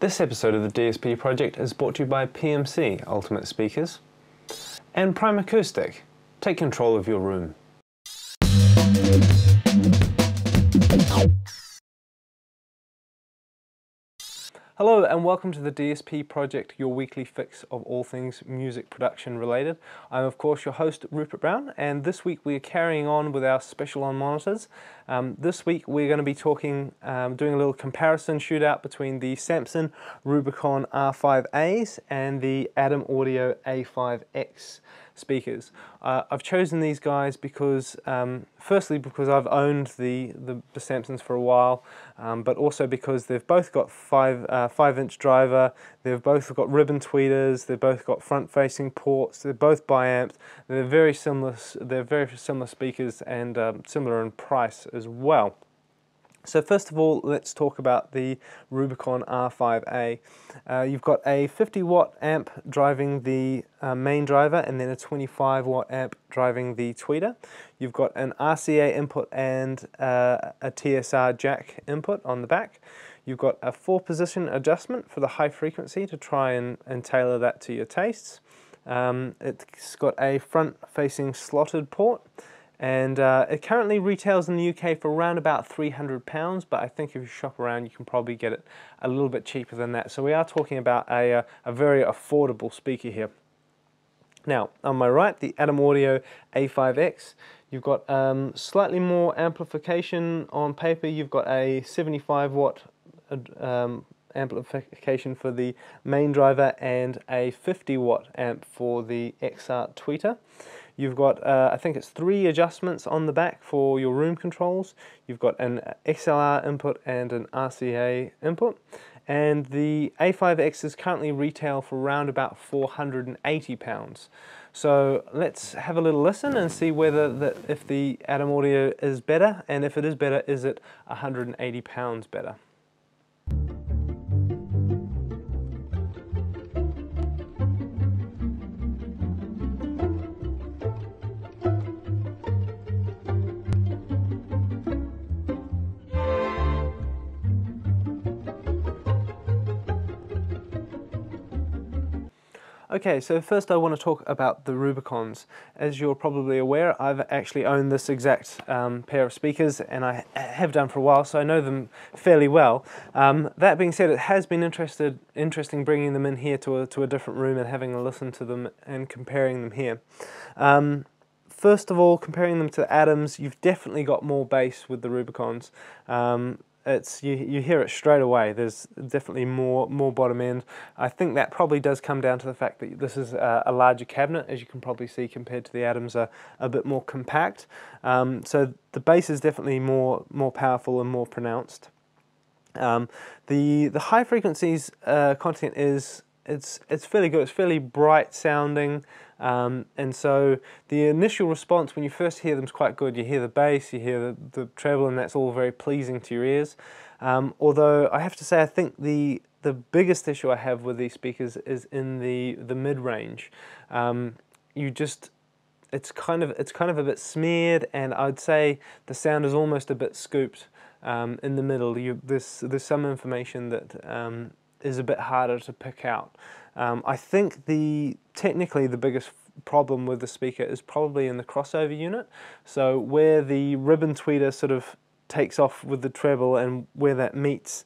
This episode of the DSP project is brought to you by PMC Ultimate Speakers and Prime Acoustic. Take control of your room. Hello and welcome to the DSP project, your weekly fix of all things music production related. I'm of course your host Rupert Brown, and this week we are carrying on with our special on monitors. This week we're going to be talking, doing a little comparison shootout between the Samson Rubicon R5as and the Adam Audio A5X speakers. I've chosen these guys because, firstly because I've owned the Samsons for a while, but also because they've both got 5-inch driver, they've both got ribbon tweeters, they've both got front-facing ports, they're both biamped, they're very similar speakers and similar in price as well. So first of all, let's talk about the Rubicon R5a. You've got a 50-watt amp driving the main driver and then a 25-watt amp driving the tweeter. You've got an RCA input and a TSR jack input on the back. You've got a 4-position adjustment for the high frequency to try and tailor that to your tastes. It's got a front-facing slotted port. And it currently retails in the UK for around about £300, but I think if you shop around you can probably get it a little bit cheaper than that. So we are talking about a very affordable speaker here. Now, on my right, the Adam Audio A5X. You've got slightly more amplification on paper. You've got a 75-watt amplification for the main driver and a 50-watt amp for the XART tweeter. You've got, I think it's 3 adjustments on the back for your room controls. You've got an XLR input and an RCA input. And the A5X is currently retail for around about £480. So let's have a little listen and see whether if the Adam Audio is better, and if it is better, is it £180 better? Okay, so first I want to talk about the Rubicons. As you're probably aware, I've actually owned this exact pair of speakers, and I have done for a while, so I know them fairly well. That being said, it has been interesting bringing them in here to a different room and having a listen to them and comparing them here. First of all, comparing them to the Adams, you've definitely got more bass with the Rubicons. You hear it straight away. There's definitely more bottom end. I think that probably does come down to the fact that this is a larger cabinet, as you can probably see, compared to the Adams, are a bit more compact. So the bass is definitely more powerful and more pronounced. The high frequencies content it's fairly good. It's fairly bright sounding. And so the initial response when you first hear them is quite good. You hear the bass, you hear the treble, and that's all very pleasing to your ears. Although I have to say, I think the biggest issue I have with these speakers is in the mid-range. It's kind of a bit smeared, and I'd say the sound is almost a bit scooped in the middle. There's some information that is a bit harder to pick out. I think technically the biggest problem with the speaker is probably in the crossover unit. So where the ribbon tweeter sort of takes off with the treble and where that meets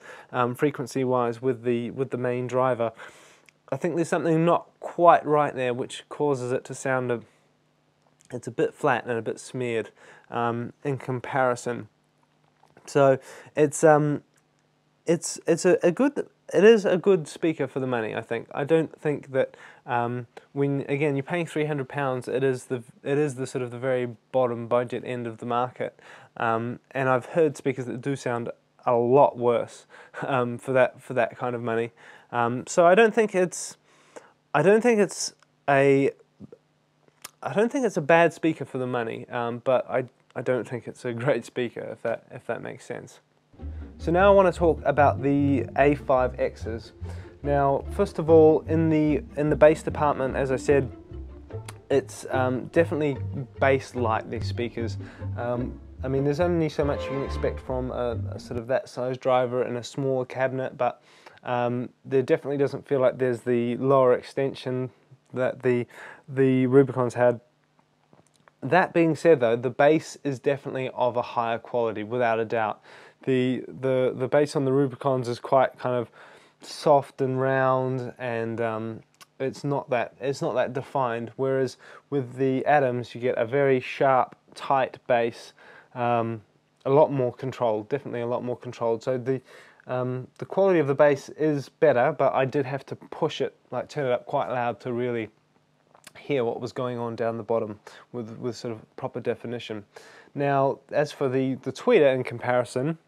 frequency-wise with the main driver, I think there's something not quite right there, which causes it to sound it's a bit flat and a bit smeared in comparison. So it is a good speaker for the money, I think. I don't think that when again you're paying £300, it is the sort of the very bottom budget end of the market, and I've heard speakers that do sound a lot worse for that kind of money. So I don't think it's a bad speaker for the money, but I don't think it's a great speaker, if that makes sense. So now I want to talk about the A5Xs. Now, first of all, in the bass department, as I said, it's definitely bass light, these speakers. I mean, there's only so much you can expect from a sort of that size driver in a smaller cabinet, but There definitely doesn't feel like there's the lower extension that the Rubicons had. That being said though, the bass is definitely of a higher quality, without a doubt. The bass on the Rubicons is quite kind of soft and round, and it's not that defined, whereas with the Adams you get a very sharp, tight bass, a lot more controlled, definitely a lot more controlled. So the quality of the bass is better, but I did have to push it, like turn it up quite loud to really hear what was going on down the bottom with sort of proper definition. Now, as for the tweeter in comparison,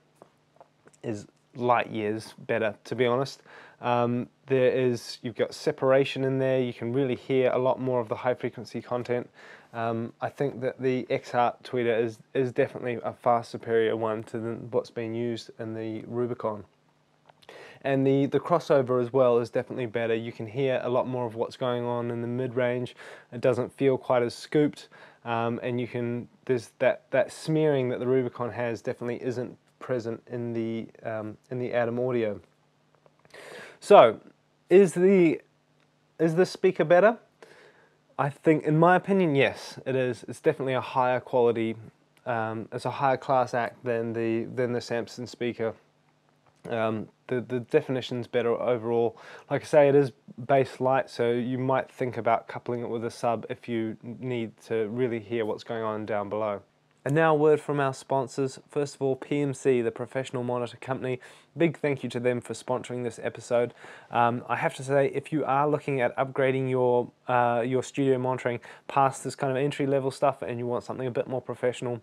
is light years better, to be honest. You've got separation in there, you can really hear a lot more of the high frequency content. I think that the XART tweeter is definitely a far superior one to what's being used in the Rubicon. And the crossover as well is definitely better. You can hear a lot more of what's going on in the mid-range. It doesn't feel quite as scooped, and there's that smearing that the Rubicon has definitely isn't present in the Adam Audio. So, is the speaker better? I think, in my opinion, yes, it is. It's definitely a higher quality. It's a higher class act than the Samson speaker. The definition's better overall. Like I say, it is bass light, so you might think about coupling it with a sub if you need to really hear what's going on down below. And now a word from our sponsors. First of all, PMC, the professional monitor company. Big thank you to them for sponsoring this episode. I have to say, if you are looking at upgrading your studio monitoring past this kind of entry-level stuff and you want something a bit more professional,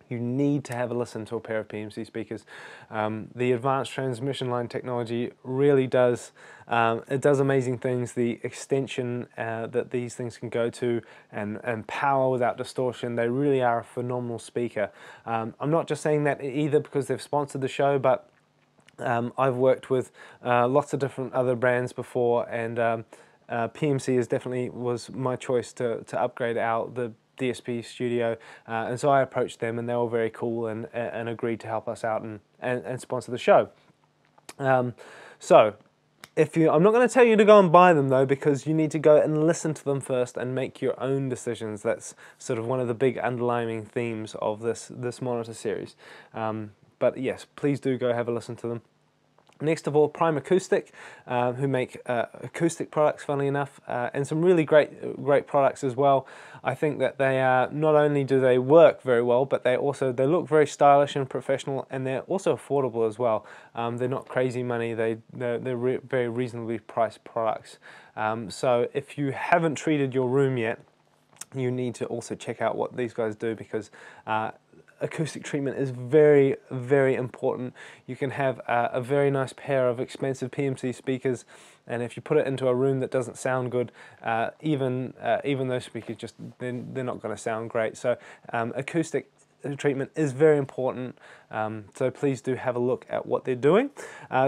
you need to have a listen to a pair of PMC speakers. The advanced transmission line technology really does, it does amazing things. The extension that these things can go to, and power without distortion, they really are a phenomenal speaker. I'm not just saying that either because they've sponsored the show, but I've worked with lots of different other brands before, and PMC was my choice to upgrade out the DSP studio, and so I approached them, and they were very cool and agreed to help us out and sponsor the show. So I'm not going to tell you to go and buy them though, because you need to go and listen to them first and make your own decisions. That's sort of one of the big underlying themes of this monitor series. But yes, please do go have a listen to them. Next of all, Prime Acoustic, who make acoustic products, funnily enough, and some really great products as well. I think that they not only do they work very well, but they look very stylish and professional, and they're also affordable as well. They're not crazy money. They're very reasonably priced products. So if you haven't treated your room yet, you need to also check out what these guys do, because acoustic treatment is very, very important. You can have a very nice pair of expensive PMC speakers, and if you put it into a room that doesn't sound good, even those speakers they're not going to sound great. So acoustic treatment is very important, so please do have a look at what they're doing.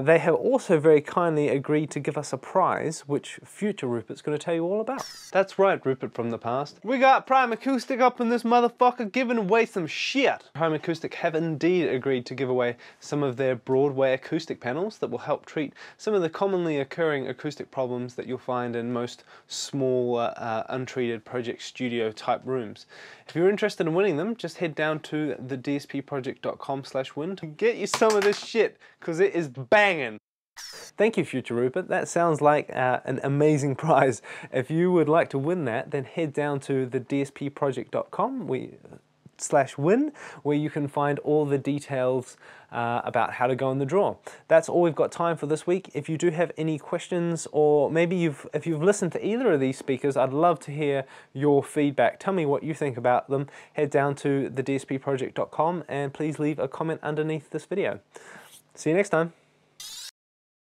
They have also very kindly agreed to give us a prize, which future Rupert's going to tell you all about. That's right, Rupert from the past. We got Prime Acoustic up in this motherfucker giving away some shit. Prime Acoustic have indeed agreed to give away some of their Broadway acoustic panels that will help treat some of the commonly occurring acoustic problems that you'll find in most small, untreated project studio type rooms. If you're interested in winning them, just head down to the dspproject.com/win to get you some of this shit, because it is banging. Thank you, future Rupert. That sounds like an amazing prize. If you would like to win that, then head down to the dspproject.com/win, where you can find all the details about how to go in the draw. That's all we've got time for this week. If you do have any questions, or maybe if you've listened to either of these speakers, I'd love to hear your feedback. Tell me what you think about them. Head down to the dspproject.com and please leave a comment underneath this video. See you next time.